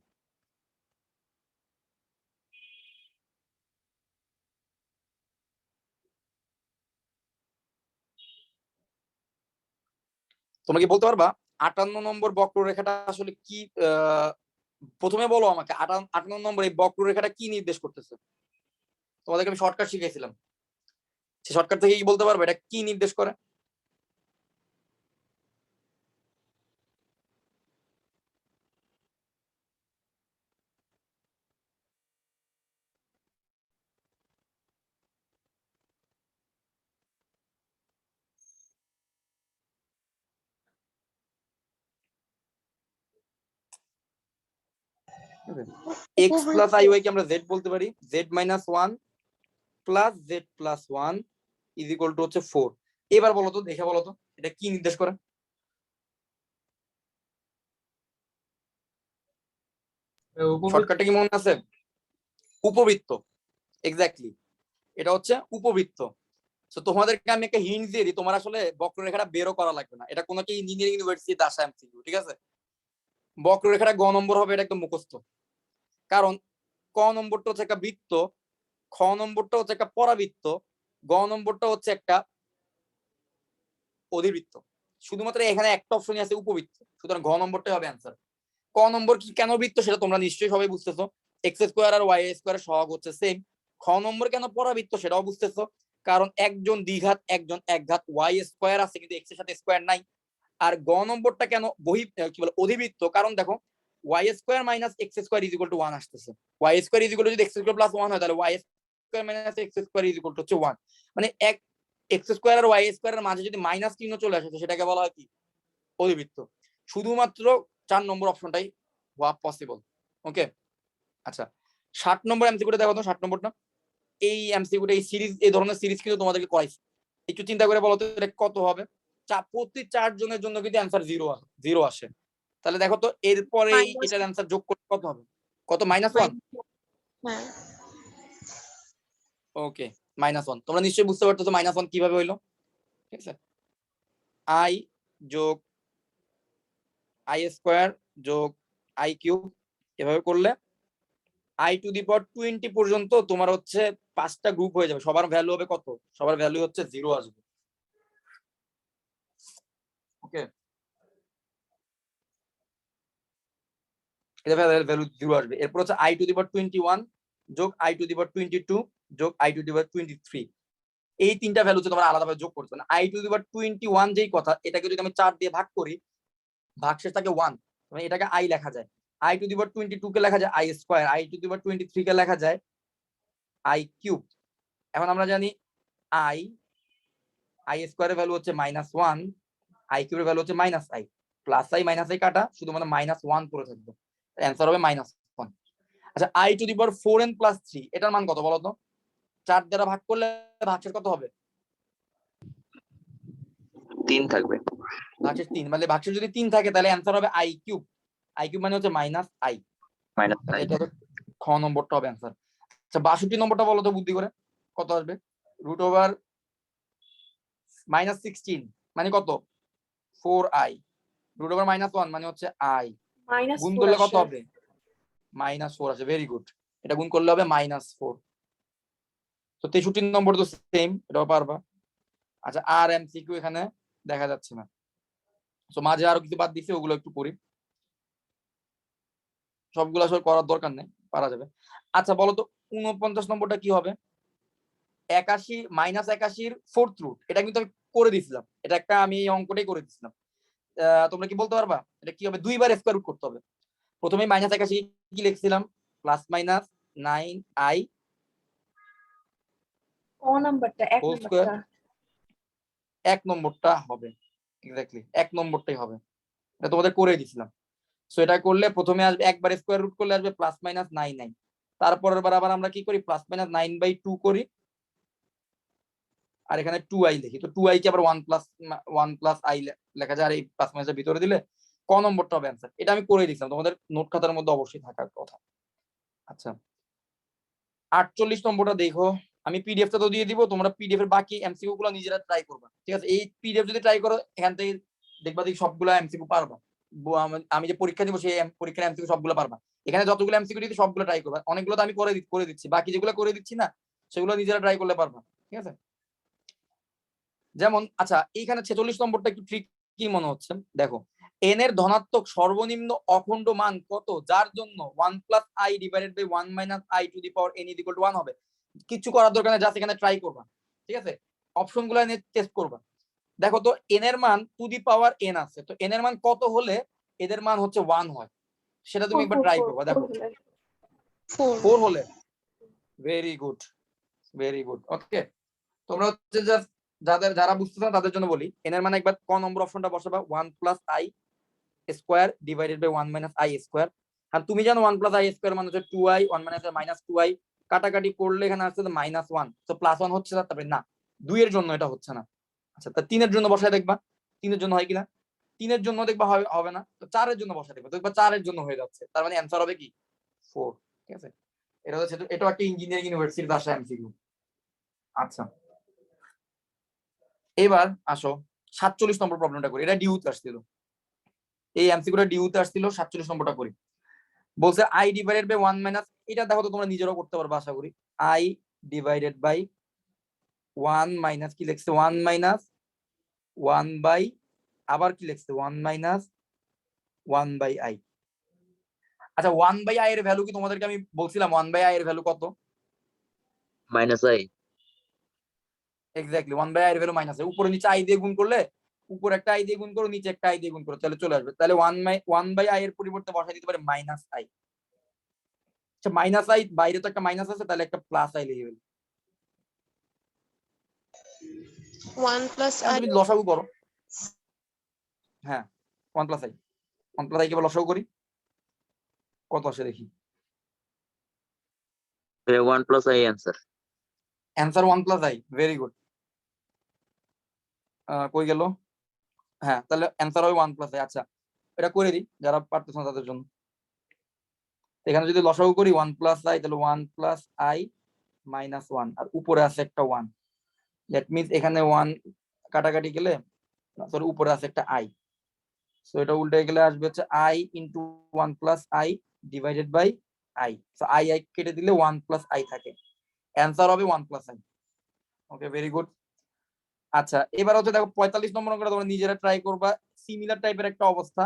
তোমরা কি বলতে পারবা 58 নম্বর বক্ররেখাটা আসলে কি? প্রথমে বলো আমাকে 58 নম্বর এই বক্ররেখাটা কি নির্দেশ করতেছে? তোমাদেরকে আমি শর্টকাট শিখাইছিলাম, সেই শর্টকাট থেকে কি বলতে পারবে এটা কি নির্দেশ করে? এক্স প্লাস আই ওয়াই কে আমরা জেড বলতে পারি, Z minus 1 plus Z plus 1 is equal to হচ্ছে 4। এবার বলো তো, দেখে বলো তো এটা কি নির্দেশ করে? শর্টকাটটা কি মনে আছে? উপবৃত্ত, এক্স্যাক্টলি, এটা হচ্ছে উপবৃত্ত। তো তোমাদেরকে আমি একটা হিন্ট দিয়ে দিই, তোমার আসলে বক্ররেখাটা বেরও করা লাগবে না, এটা কোনো কি ইঞ্জিনিয়ারিং ইউনিভার্সিটিতে আসা এমসিকিউ, ঠিক আছে? বক্ররেখাটা গ নম্বর হবে, এটা একদম মুখস্থ। কারণ ক নম্বরটা হচ্ছে একটা বৃত্ত, খ নম্বরটা হচ্ছে একটা পরাবৃত্ত, গ নম্বরটা হচ্ছে একটা অধিবৃত্ত। শুধুমাত্র এখানে একটা অপশনই আছে উপবৃত্ত, সুতরাং ঘ নম্বরটাই হবে অ্যান্সার। ক নম্বর কি কেন বৃত্ত সেটা তোমরা নিশ্চয়ই সবাই বুঝতেছো, এক্স স্কোয়ার আর ওয়াই স্কোয়ার সহগ হচ্ছে সেম। খ নম্বর কেন পরাবৃত্ত সেটাও বুঝতেছো, কারণ একজন দ্বিঘাত একজন একঘাত, ওয়াই স্কোয়ার আছে কিন্তু এক্স এর সাথে স্কোয়ার নাই। আর গ নম্বরটা কেন কি বলে অধিবৃত্ত, কারণ দেখো y square minus x square is equal to 1 আসতেছে, y square is equal to যদি এক্স স্কোয়ার প্লাস 1 হয় তাহলে y square minus x square is equal to হচ্ছে 1, মানে এক এক্স স্কোয়ার আর ওয়াই স্কোয়ারের মাঝে যদি মাইনাস চিহ্ন চলে আসে সেটাকে বলা হয় কি, অধিবৃত্ত। শুধুমাত্র 4 নম্বর অপশনটাই হওয়া পসিবল। ওকে, আচ্ছা 60 নম্বর এমসিকিউটা দেখো তো, 60 নম্বরটা এই এমসিকিউটা এই সিরিজ, এই ধরনের সিরিজ কিন্তু তোমাদেরকে করাইছি, একটু চিন্তা করে বলো তো এটা কত হবে? প্রতি 4 জনের জন্য কিন্তু অ্যান্সার 0 আসে, তাহলে দেখো তো এরপরে এটার অ্যান্সার যোগ করলে কত হবে? কত? -1। হ্যাঁ, ওকে, -1। তোমরা নিশ্চয়ই বুঝতে পারতেছো -1 কিভাবে হইলো, ঠিক আছে? আই যোগ আই স্কোয়ার যোগ আই কিউব, এভাবে করলে আই টু দি পাওয়ার 20 পর্যন্ত তোমার হচ্ছে 5টা গ্রুপ হয়ে যাবে, সবার ভ্যালু হবে কত? সবার ভ্যালু হচ্ছে 0 আসবে। ওকে, এটা ভ্যালু 0 আসবে। এরপর হচ্ছে আই টু দি পাওয়ার 21 যোগ আই টু দি পাওয়ার 22 যোগ আই টু দি পাওয়ার 23, এই তিনটা ভ্যালু হচ্ছে তোমরা আলাদাভাবে যোগ করতে হবে। আই টু দি পাওয়ার 21 যেই কথা, এটাকে যদি আমি 4 দিয়ে ভাগ করি, ভাগশেষ থাকে 1, মানে এটাকে আই লেখা যায়। আই টু দি পাওয়ার 22 কে লেখা যায় i square, i to the power 23 কে লেখা যায় আই কিউব। এখন আমরা জানি আই স্কয়ারের ভ্যালু হচ্ছে -1, আই কিউবের ভ্যালু হচ্ছে -i, plus I minus I কাটা, শুধুমাত্র -1 পড়ে থাকবে, অ্যান্সার হবে -1। আচ্ছা I to the power 4n plus 3, এটার মান কত বলো তো? 4 দ্বারা ভাগ করলে ভাগশেষ কত হবে? 3 থাকবে। ভাগশেষ 3, মানে ভাগশেষ যদি 3 থাকে তাহলে অ্যান্সার হবে আই কিউব। আই কিউব মানে হচ্ছে -i, এটা তো খ নম্বরটা হবে অ্যান্সার। আচ্ছা 62 নম্বরটা বলো তো বুদ্ধি করে, কত আসবে? √(-16) মানে কত? 4i, √(-1) মানে হচ্ছে i, গুণ -4 করলে কত আসে। হবে? -4 আসে, ভেরি গুড, এটা গুণ করলে হবে -4। তো 63 নম্বর তো সেম, এটাও পারবা। আচ্ছা আর এমসিকিউ এখানে দেখা যাচ্ছে না, তো মাঝে আরো কিছু বাদ দিছি, ওগুলো একটু করি, সবগুলো আসলে করার দরকার নেই, পারা যাবে। আচ্ছা বলো তো 49 নম্বরটা কি হবে? 81 -81 4th রুট, এটা কিন্তু আমি করে দিয়েছিলাম, এটা একটা আমি এই অঙ্কটাই করে দিয়েছিলাম। তোমরা কি বলতে পারবা এটা কি হবে? দুইবার স্কয়ার রুট করতে হবে। প্রথমে -81 কি লিখছিলাম, +-9i ক নাম্বারটা, এক হোল স্কয়ার, নাম্বারটা এক নম্বরটা হবে, এক্স্যাক্টলি 1 নম্বরটাই হবে। এটা তোমাদের করে দিছিলাম। সো এটা করলে প্রথমে আসবে একবার স্কোয়ার রুট করলে আসবে +-9i, তারপরের বার আবার আমরা কি করি +-9/2 করি, আর এখানে 2i লিখি। তো 2i কে আবার 1+i লেখা যায়, আর এই প্লাস মাইনাসের ভিতরে দিলে ক নম্বরটা হবে অ্যান্সার। এটা আমি করে দিয়েছিলাম, তোমাদের নোট খাতার মধ্যে অবশ্যই থাকার কথা। আচ্ছা 48 নম্বরটা দেখো, আমি পিডিএফটা তো দিয়ে দিব, তোমরা পিডিএফ এর বাকি এমসিকিউ গুলো নিজেরা ট্রাই করবা, ঠিক আছে? এই পিডিএফ যদি ট্রাই করো এখান থেকে দেখবা দেখি সবগুলো এমসিকিউ পারবা। আমি যে পরীক্ষা দিব সেই পরীক্ষার এমসিকিউ সবগুলো পারবা। এখানে যতগুলো এমসিকিউ দিচ্ছি সবগুলো ট্রাই করবা, অনেকগুলো তো আমি করে দিচ্ছি, বাকি যেগুলো করে দিচ্ছি না সেগুলো নিজেরা ট্রাই করলে পারবা, ঠিক আছে? যেমন আচ্ছা এইখানে 46 নম্বরটা একটু ট্রিক কি মনে হচ্ছে, দেখো n এর ধনাত্মক সর্বনিম্ন অখণ্ড মান কত যার জন্য 1+i divided by 1 - i to the power n = 1 হবে। কিছু করার দরকার নেই, জাস্ট এখানে ট্রাই করবা, ঠিক আছে? অপশনগুলো এনে টেস্ট করবা। দেখো তো n এর মান টু দি পাওয়ার n আছে, তো n এর মান কত হলে এদের মান হচ্ছে 1 হয়, সেটা তুমি একবার ট্রাই করবা। দেখো 4 হলে, ভেরি গুড, ভেরি গুড, ওকে। তোমরা হচ্ছে জাস্ট যারা বুঝতেছ না তাদের জন্য বলি, n এর মানে একবার ক নম্বর অপশনটা বসাবা 1+i square divided by 1 - i square. আর তুমি জানো 1+i স্কয়ার মানে হচ্ছে 2i, 1 - -2i কাটাকাটি করলে এখানে আসছে -1, তো +1 হচ্ছে না, তারপরে না 2 এর জন্য এটা হচ্ছে না। আচ্ছা তা 3 এর জন্য বসায় দেখবা 3 এর জন্য হয় কিনা, 3 এর জন্য দেখবা হবে না, তো 4 এর জন্য বসায় দেখবা, দেখবা 4 এর জন্য হয়ে যাচ্ছে, তার মানে অ্যানসার হবে কি 4, ঠিক আছে? এটা হচ্ছে, এটা একটা ইঞ্জিনিয়ারিং ইউনিভার্সিটির ভাষা এমসিকিউ। আচ্ছা এবার আসো 47 নম্বর প্রবলেমটা করি, এটা ডিউতে আসছিল, এই এমসিকিউটা ডিউতে আসছিল, 47 নম্বরটা করি। বলছে i ডিভাইডেড বাই 1 - এটা দেখো তো তোমরা নিজেরাও করতে পারবে আশা করি। i ডিভাইডেড বাই 1 - কি লিখছে 1 - 1 বাই, আবার কি লিখছে 1 - 1 বাই i। আচ্ছা 1 বাই i এর ভ্যালু কি তোমাদেরকে আমি বলছিলাম 1 বাই i এর ভ্যালু কত? -i। এক্স্যাক্টলি 1 বাই i এর ভ্যালু মাইনাস, উপরে নিচে i দিয়ে গুণ করলে, উপরে একটা i দিয়ে গুণ করো নিচে একটা i দিয়ে গুণ করো, তাহলে চলে আসবে। তাহলে 1 বাই i এর পরিবর্তে বসাই দিতে পারে -i। আচ্ছা -i বাইরে তো একটা মাইনাস আছে, তাহলে একটা +i লিখে ফেলি। 1+i তুমি লসাগু করো, হ্যাঁ 1+i, 1+i কে লসাগু করি কত আসে দেখি। 1+i answer. Answer 1+i, very good. কই গেল, হ্যাঁ তাহলে অ্যান্সার হবে 1+i। আচ্ছা এটা করে দিই যারা পারতেছ না তাদের জন্য। এখানে যদি লসাগু করি 1+i, তাহলে 1+i - 1, আর উপরে আছে একটা 1, দ্যাট মিন্স এখানে 1 কাটাকাটি গেলে, সরি উপরে আছে একটা i, সো এটা উল্টে গেলে আসবে হচ্ছে i into 1+i divided by i, so i কেটে দিলে 1+i থাকে, অ্যান্সার হবে 1+i। Okay very good. আচ্ছা এবার হচ্ছে দেখো 45 নম্বর অঙ্কটা তোমরা নিজেরা ট্রাই করবা, সিমিলার টাইপের একটা অবস্থা।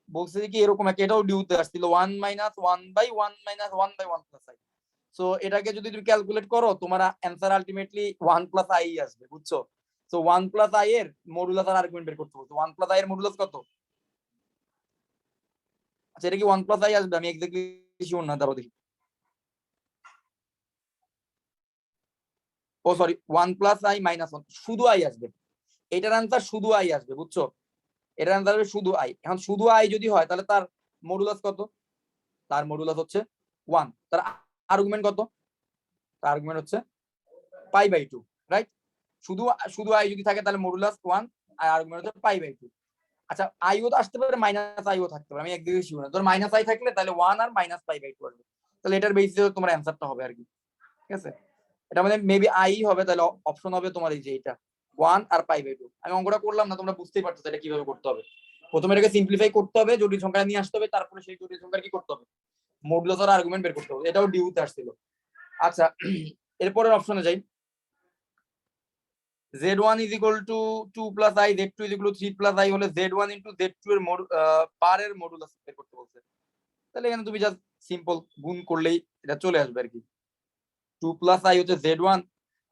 বলছে যে কি এরকম একটা, এটাও ডিউতে আসছিল 1 - 1 বাই 1 - 1 বাই 1+i। সো এটাকে যদি তুমি ক্যালকুলেট করো তোমার অ্যান্সার আলটিমেটলি 1+i আসবে, বুঝছো? সো 1+i এর মডুলাস আর আর্গুমেন্ট বের করতে বলছো। 1+i এর মডুলাস কত? আচ্ছা এটা কি 1+i আসবে? আমি এক্স্যাক্টলি শিওর না, দাঁড়াও দেখি। ও সরি 1+i - 1, শুধু i আসবে, এটার অ্যান্সার শুধু i আসবে, বুঝছো? এটার অ্যান্সার হবে শুধু i। এখন শুধু i যদি হয় তাহলে তার মডুলাস কত? তার মডুলাস হচ্ছে 1। তার আর্গুমেন্ট কত? তার আর্গুমেন্ট হচ্ছে π/2, রাইট? শুধু শুধু i যদি থাকে তাহলে মডুলাস 1 আর আর্গুমেন্ট হচ্ছে π/2। আচ্ছা আইও তো আসতে পারে, আইও থাকতে পারে, আমি একদিকে শিওর না। তোর -i থাকলে তাহলে 1 আর -π/2 আসবে, তাহলে এটার বেসিসে তোমার অ্যান্সারটা হবে আর কি, ঠিক আছে? এটা মানে মেবি i হবে, তাহলে অপশন হবে তোমার এই যে এটা 1 আর π/2। আমি অঙ্কটা করলাম না, তোমরা বুঝতেই পারছো এটা কিভাবে করতে হবে। প্রথমে এটাকে সিম্পলিফাই করতে হবে, জটিল সংখ্যা নিয়ে আসতে হবে, তারপরে সেই জটিল সংখ্যা কি করতে হবে, মডুলাস আর আর্গুমেন্ট বের করতে হবে। এটাও ডিউতে আসছিল। আচ্ছা এরপরের অপশনে যাই। z1 = 2 + i, z2 = 3 + i হলে z1 * z2 এর পারের মডুলাস বের করতে বলছে। তাহলে এখানে তুমি জাস্ট সিম্পল গুণ করলেই এটা চলে আসবে আর কি। 2 + i হচ্ছে z1,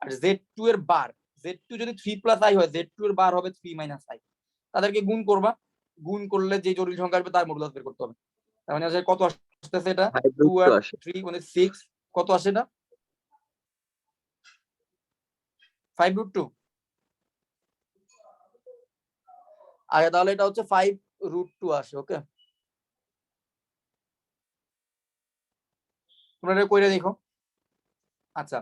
আর z2 এর বার, z2 যদি 3 + i হয়, z2 এর বার হবে 3 - i। তাদেরকে গুণ করবা, গুণ করলে যে জটিল সংখ্যা আসবে তার মডুলাস বের করতে হবে। তার মানে আসলে কত আসতেছে এটা 2 আর 3 মানে 6, কত আসে এটা 5√2। আচ্ছা তাহলে এটা হচ্ছে 5√2 আসে। ওকে, তোমরা এটা কইরা দেখো। আচ্ছা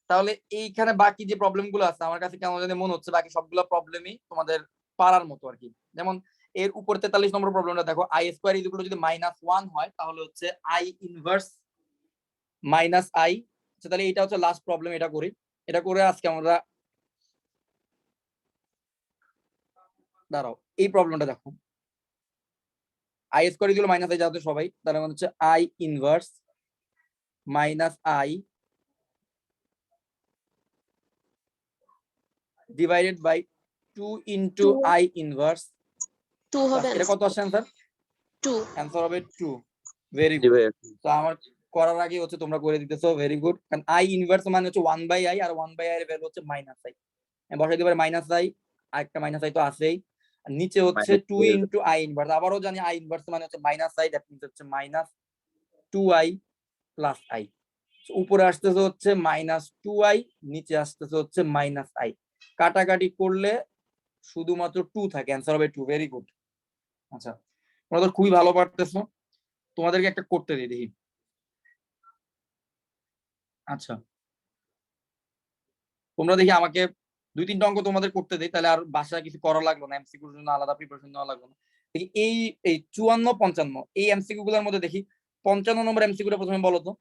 তাহলে এইখানে বাকি যে প্রবলেম গুলো আছে আমার কাছে কেমন জানি মনে হচ্ছে বাকি সবগুলো প্রবলেমই তোমাদের পারার মতো আর কি। যেমন এর উপর 43 নম্বর প্রবলেমটা দেখো, আই স্কোয়ার ইকুয়াল যদি -1 হয় তাহলে হচ্ছে আই ইনভার্স -i। তাহলে এটা হচ্ছে লাস্ট প্রবলেম, এটা করি। এটা করে আজকে আমরা দাঁড়াও এই প্রবলেমটা দেখো, আই স্কোয়ার ইকুয়াল -i যাতে সবাই, তাহলে মানে হচ্ছে i inverse -i divided by 2 into Two. I inverse. 2 হবে এটা কত আসছে অ্যান্সার? 2। অ্যান্সার হবে 2। ভেরি জি গুড। ভাইয়া। তো আমার করার আগে হচ্ছে তোমরা করে দিতেছো, ভেরি গুড। কারণ আই ইনভার্স মানে হচ্ছে 1/i, আর 1/i এর ভ্যালু হচ্ছে -i। বসাই দিতে পারি -i, আর একটা -i তো আছেই। আর নিচে হচ্ছে 2 ইনটু আই ইনভার্স, আবারও জানি আই ইনভার্স মানে হচ্ছে -i, দ্যাট মিন্স হচ্ছে -2i প্লাস i। উপরে আসতেছে হচ্ছে -2i, নিচে আসতেছে হচ্ছে -i। কাটাকাটি করলে শুধুমাত্র 2 থাকে, অ্যান্সার হবে 2। Very good. আচ্ছা তোমরা তো খুবই ভালো পারতেছো, তোমাদেরকে একটা করতে দিই দেখি। আচ্ছা তোমরা দেখি আমাকে 2-3টা অঙ্ক তোমাদের করতে দিই, তাহলে আর বাসায় কিছু করা লাগলো না, এমসিকিউর জন্য আলাদা প্রিপারেশন নেওয়া লাগলো না। দেখি এই 54-55 এই এমসিকিউ গুলোর মধ্যে দেখি 55 নম্বর এমসিকিউটা প্রথমে বলো তো।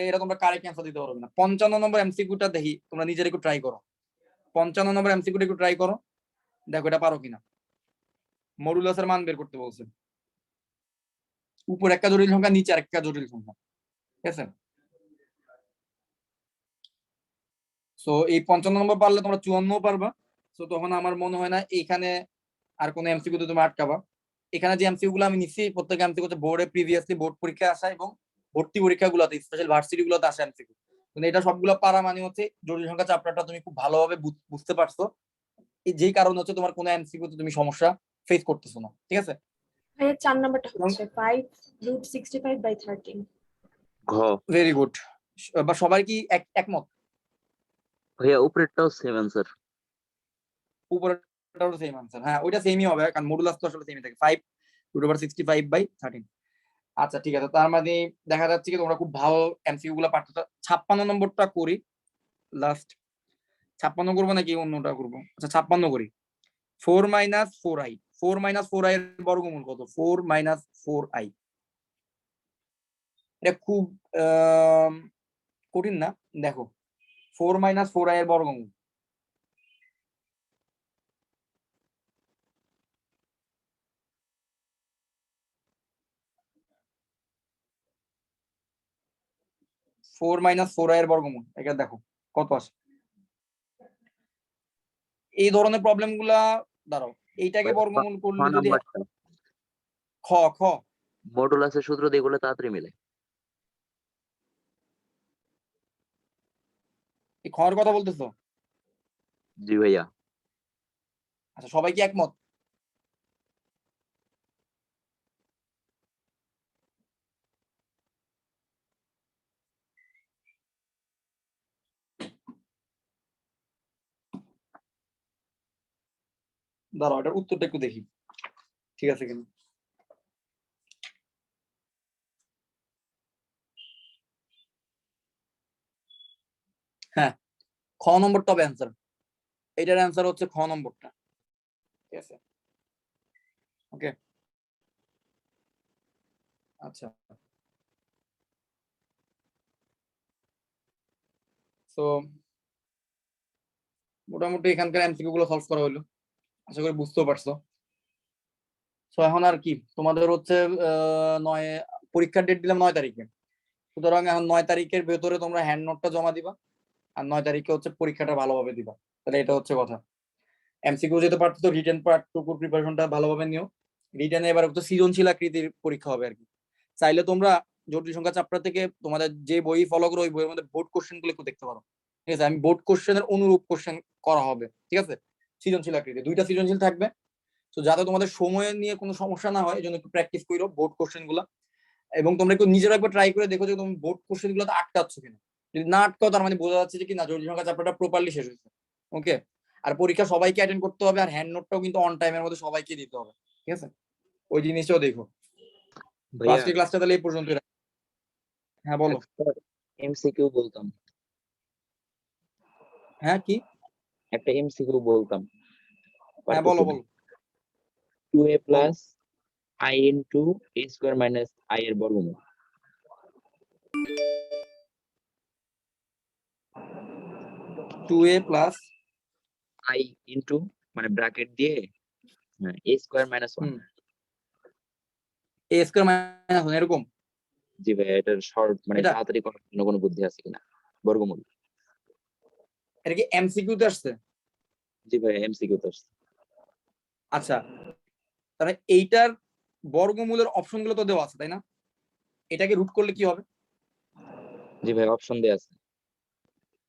এটা তোমরা কারেক্ট অ্যান্সার দিতে পারবে না। 55 নম্বর এমসিকিউটা দেখি তোমরা নিজের একটু ট্রাই করো। 55 নম্বর এমসিকিউটা একটু ট্রাই করো, দেখো এটা পারো কিনা। মডুলাসের মান বের করতে বলছে, উপর একটা জটিল সংখ্যা, নিচে আরেকটা জটিল সংখ্যা, ঠিক আছে? সো এই 55 নম্বর পারলে তোমরা 54 পারবা। সো তখন আমার মনে হয় না এইখানে আর কোনো এমসিকিউ তে তুমি আটকাবা। এখানে যে এমসিকিউ গুলো আমি নিচ্ছি প্রত্যেক এমসিকিউ হচ্ছে বোর্ডে প্রিভিয়াসলি বোর্ড পরীক্ষা আসা এবং ভর্তি পরীক্ষাগুলোতে স্পেশাল ভার্সিটি গুলোতে আসা এমসিকিউ। কিন্তু এটা সবগুলো পারা মানে হচ্ছে জটিল সংখ্যা চ্যাপ্টারটা তুমি খুব ভালোভাবে বুঝতে পারছো, যেই কারণে হচ্ছে তোমার কোনো এমসিকিউ তে তুমি সমস্যা ফেস করতেছো না, ঠিক আছে? ভাইয়া 4 নাম্বারটা হচ্ছে 5√65/13। ঘ। Very good. বা সবার কি একমত? ভাইয়া উপরেরটাও সেম অ্যান্সার। উপরেরটাও সেম আনসার, হ্যাঁ ওইটা সেমই হবে কারণ মডুলাস তো আসলে সেমই থাকে, 5√65/13। আচ্ছা ঠিক আছে, তার মানে দেখা যাচ্ছে কি তোমরা খুব ভালো এমসিকিউ গুলো পারতেছো। 56 নম্বরটা করি লাস্ট। 56 করবো নাকি অন্যটা করবো? আচ্ছা 56 করি। 4 - 4i, 4 - 4i এর বর্গমূল কত? 4 - 4i। এটা খুব কঠিন না, দেখো 4 - 4i এর বর্গমূল। ফোর মাইনাস ফোর আই এর বর্গমূল, এটা দেখো কত আসে। এই ধরনের প্রবলেম গুলা দাঁড়াও, এইটাকে বর্গমূল করলে যদি খ খ মডুলাসের সূত্র দিয়ে গুলো তাড়াতাড়ি মিলে। এই খর কথা বলতেছো? জি ভাইয়া। আচ্ছা সবাই কি একমত? দাঁড়াও এটার উত্তরটা একটু দেখি ঠিক আছে কিনা। হ্যাঁ খ নম্বরটা হবে অ্যান্সার, এটার অ্যান্সার হচ্ছে খ নম্বরটা, ঠিক আছে? ওকে আচ্ছা তো মোটামুটি এখানকার এমসিকিউ গুলো সলভ করা হলো, আশা করি বুঝতেও পারছো। তো এখন আর কি তোমাদের হচ্ছে 9 পরীক্ষার ডেট দিলাম 9 তারিখে, সুতরাং এখন 9 তারিখের ভেতরে তোমরা হ্যান্ড নোটটা জমা দিবা, আর 9 তারিখে হচ্ছে পরীক্ষাটা ভালোভাবে দিবা। তাহলে এটা হচ্ছে কথা। এমসিকিউ যেতে পারতো তো রিটেন পার্টটুকুর প্রিপারেশনটা ভালোভাবে নিও। রিটেনে এবার হচ্ছে সৃজনশীল আকৃতির পরীক্ষা হবে আর কি। চাইলে তোমরা জটিল সংখ্যা চ্যাপ্টার থেকে তোমাদের যে বই ফলো করো ওই বইয়ের মধ্যে বোর্ড কোশ্চেন গুলো একটু দেখতে পারো, ঠিক আছে? আমি বোর্ড কোশ্চেনের অনুরূপ কোশ্চেন করা হবে, ঠিক আছে? সৃজনশীল আকৃতি 2টা সৃজনশীল থাকবে। তো যাতে তোমাদের সময় নিয়ে কোনো সমস্যা না হয় এই জন্য একটু প্র্যাকটিস করো বোর্ড কোশ্চেন গুলা, এবং তোমরা একটু নিজেরা একবার ট্রাই করে দেখো যে তুমি বোর্ড কোশ্চেন গুলোতে আটকাচ্ছ কিনা। যদি না আটকাও তার মানে বোঝা যাচ্ছে যে কি না জটিল সংখ্যা চ্যাপ্টারটা প্রপারলি শেষ হয়েছে। ওকে আর পরীক্ষা সবাইকে অ্যাটেন্ড করতে হবে, আর হ্যান্ড নোটটাও কিন্তু অন টাইমের মধ্যে সবাইকে দিতে হবে, ঠিক আছে? ওই জিনিসটাও দেখো। তো ভাইয়া আজকে ক্লাসটা তাহলে এই পর্যন্তই হ্যাঁ বলো। এমসিকিউ বলতাম, হ্যাঁ কি? একটা এমসিকিউ বলতাম। হ্যাঁ বলো বলো 2a plus i into a square minus i এর বর্গমূল। 2a প্লাস i ইন্টু মানে ব্র্যাকেট দিয়ে a square minus 1। a square minus 1 এরকম। জি ভাই, এটার শর্ট মানে এটা- তাড়াতাড়ি করার জন্য কোনো বুদ্ধি আছে কিনা? বর্গমূল। এটা কি এমসিকিউ তে আসছে? জি ভাই, এমসিকিউ তো আসছে। আচ্ছা, তাহলে এইটার বর্গমূলের অপশন গুলো তো দেওয়া আছে তাই না? এটাকে রুট করলে কি হবে? জি ভাই, অপশন দেয়া আছে।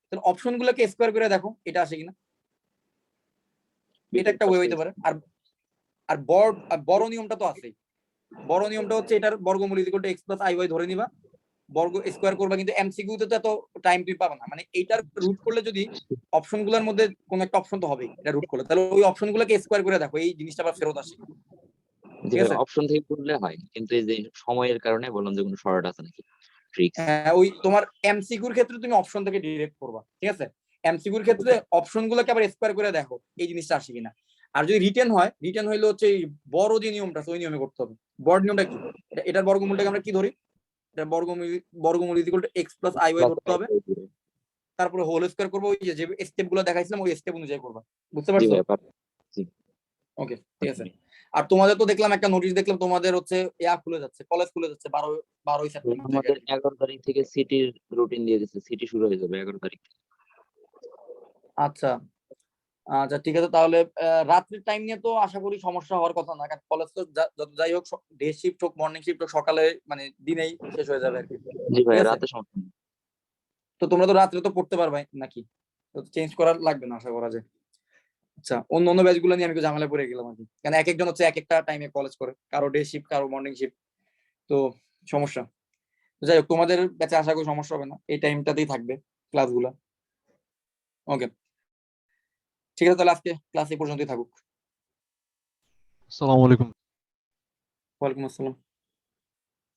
তাহলে অপশন গুলোকে স্কয়ার করে দেখো এটা আসে কিনা। এটা একটা ওয়ে হইতে পারে। আর আর বড় নিয়মটা তো আছেই। বড় নিয়মটা হচ্ছে এটার বর্গমূল equal to x plus iy ধরে নিবা, বর্গ স্কয়ার করবা, কিন্তু এমসিকিউ তে তো এত টাইম তুমি পাবে না। মানে এইটার রুট করলে যদি অপশন গুলোর মধ্যে কোন একটা অপশন তো হবেই এটা রুট করলে, তাহলে ওই অপশন গুলোকে স্কয়ার করে দেখো, এই জিনিসটা আবার ফেরত আসে। জি ঠিক ভাই, আছে? অপশন থেকে করলে হয়, কিন্তু এই যে সময়ের কারণে বললাম যে কোনো শর্ট আছে নাকি ট্রিক্স। হ্যাঁ, ওই তোমার এমসিকিউর ক্ষেত্রে তুমি অপশন থেকে ডিরেক্ট করবা, ঠিক আছে? এমসিকিউর ক্ষেত্রে অপশন গুলোকে আবার স্কয়ার করে দেখো এই জিনিসটা আসে কিনা। আর যদি রিটেন হয়, রিটেন হইলে হচ্ছে এই বড় যে নিয়মটা আছে ওই নিয়মে করতে হবে। বড় নিয়মটা কি? এটার বর্গমূলটাকে আমরা কি ধরি? এটা বর্গমূল equal to x plus iy ধরতে হবে, তারপরে হোল স্কয়ার করবো। ওই যে স্টেপ গুলো দেখাইছিলাম ওই স্টেপ অনুযায়ী করবা। বুঝতে জি পারছো? ভাই, জি। ওকে, ঠিক আছে। আর তোমাদের তো দেখলাম একটা নোটিশ দেখলাম, তোমাদের হচ্ছে খুলে যাচ্ছে, কলেজ খুলে যাচ্ছে 12ই সেপ্টেম্বর থেকে। আমাদের 11 তারিখ থেকে সিটির রুটিন দিয়ে দিচ্ছে, সিটি শুরু হয়ে যাবে 11 তারিখ। আচ্ছা আচ্ছা, ঠিক আছে। তাহলে রাত্রির টাইম নিয়ে তো আশা করি সমস্যা হওয়ার কথা না, কারণ কলেজ তো যত যাই হোক ডে শিফট হোক মর্নিং শিফট হোক সকালে মানে দিনেই শেষ হয়ে যাবে আর কি। জি ভাই, ঠিক আছে? রাতে সমস্যা নেই। তো তোমরা তো রাত্রে তো পড়তে পারবে নাকি? তো চেঞ্জ করার লাগবে না আশা করা যায়। আচ্ছা, অন্য অন্য ব্যাচ গুলো নিয়ে আমি একটু ঝামেলা পড়ে গেলাম আর কি, কারণ এক একজন হচ্ছে এক একটা টাইমে কলেজ করে, কারো ডে শিফট কারো মর্নিং শিফট, তো সমস্যা। তো যাই হোক, তোমাদের ব্যাচে আশা করি সমস্যা হবে না, এই টাইমটাতেই থাকবে ক্লাসগুলো। ওকে, ঠিক আছে, তাহলে আজকে ক্লাস এই পর্যন্তই থাকুক। আসসালামু আলাইকুম। ওয়ালাইকুম আসসালাম।